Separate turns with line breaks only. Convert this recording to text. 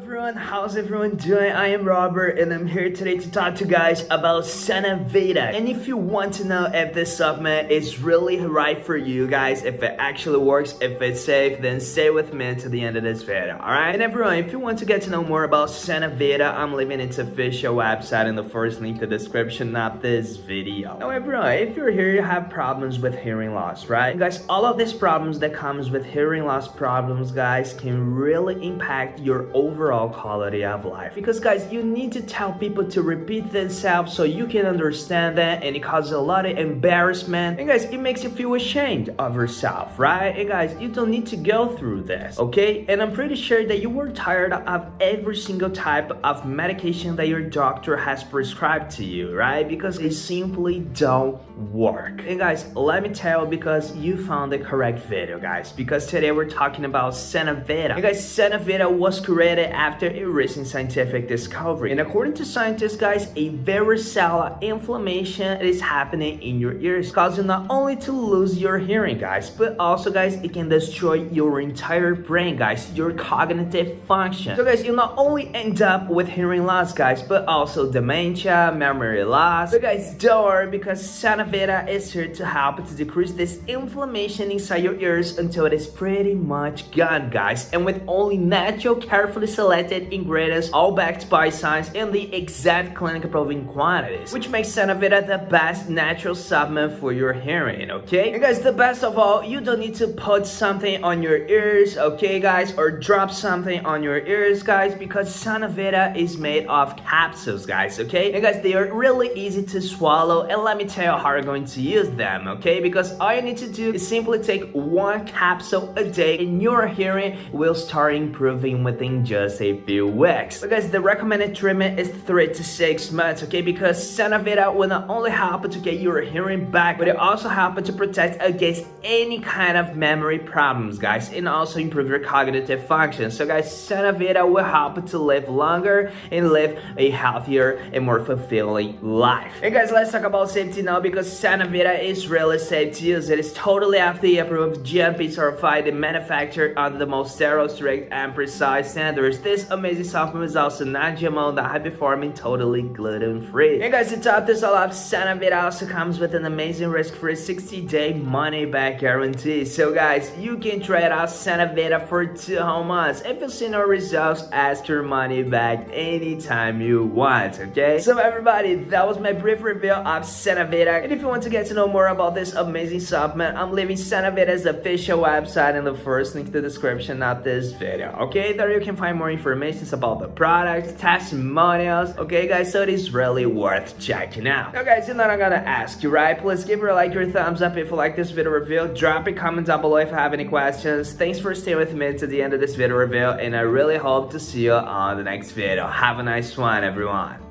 everyone, how's everyone doing? I am Robert and I'm here today to talk to you guys about Sonuvita. And if you want to know if this supplement is really right for you guys, if it actually works, if it's safe, then stay with me to the end of this video, alright? And everyone, if you want to get to know more about Sonuvita, I'm leaving its official website in the first link to the description of this video. Now everyone, if you're here, you have problems with hearing loss, right? And guys, all of these problems that comes with hearing loss problems, guys, can really impact your overall quality of life, because guys, you need to tell people to repeat themselves so you can understand that, and it causes a lot of embarrassment, and guys, it makes you feel ashamed of yourself, right? And guys, you don't need to go through this, okay? And I'm pretty sure that you were tired of every single type of medication that your doctor has prescribed to you, right? Because they simply don't work. And guys, let me tell you, because you found the correct video, guys, because today we're talking about Sonuvita. And guys, Sonuvita was created after a recent scientific discovery, and according to scientists, guys, a varicella inflammation is happening in your ears, causing not only to lose your hearing, guys, but also, guys, it can destroy your entire brain, guys, your cognitive function. So guys, you not only end up with hearing loss, guys, but also dementia, memory loss. So guys, don't worry, because Sonuvita is here to help to decrease this inflammation inside your ears until it is pretty much gone, guys, and with only natural, carefully selected ingredients, all backed by science and the exact clinical proven quantities, which makes Sonuvita the best natural supplement for your hearing, okay? And guys, the best of all, you don't need to put something on your ears, okay guys, or drop something on your ears, guys, because Sonuvita is made of capsules, guys, okay? And guys, they are really easy to swallow, and let me tell you how you're going to use them, okay? Because all you need to do is simply take one capsule a day, and your hearing will start improving within just a few weeks. So guys, the recommended treatment is 3 to 6 months, okay? Because Sonuvita will not only help to get your hearing back, but it also help to protect against any kind of memory problems, guys, and also improve your cognitive function. So guys, Sonuvita will help to live longer and live a healthier and more fulfilling life. And guys, let's talk about safety now, because Sonuvita is really safe to use. It is totally FDA approved, GMP certified, and manufactured under the most sterile, strict, and precise standards. This amazing supplement is also non-GMO, not high-performing, totally gluten-free. And guys, to top this all up, Sonuvita also comes with an amazing risk-free 60-day money-back guarantee. So guys, you can try out Sonuvita for 2 whole months. If you see no results, ask your money back anytime you want, okay? So everybody, that was my brief review of Sonuvita. And if you want to get to know more about this amazing supplement, I'm leaving Sonuvita's official website in the first link to the description of this video, okay? There you can find more information about the product, testimonials, okay guys? So it is really worth checking out. Now guys, you know I'm gonna ask you, right? Please give your like, your thumbs up if you like this video review. Drop a comment down below if you have any questions. Thanks for staying with me to the end of this video review, and I really hope to see you on the next video. Have a nice one, everyone.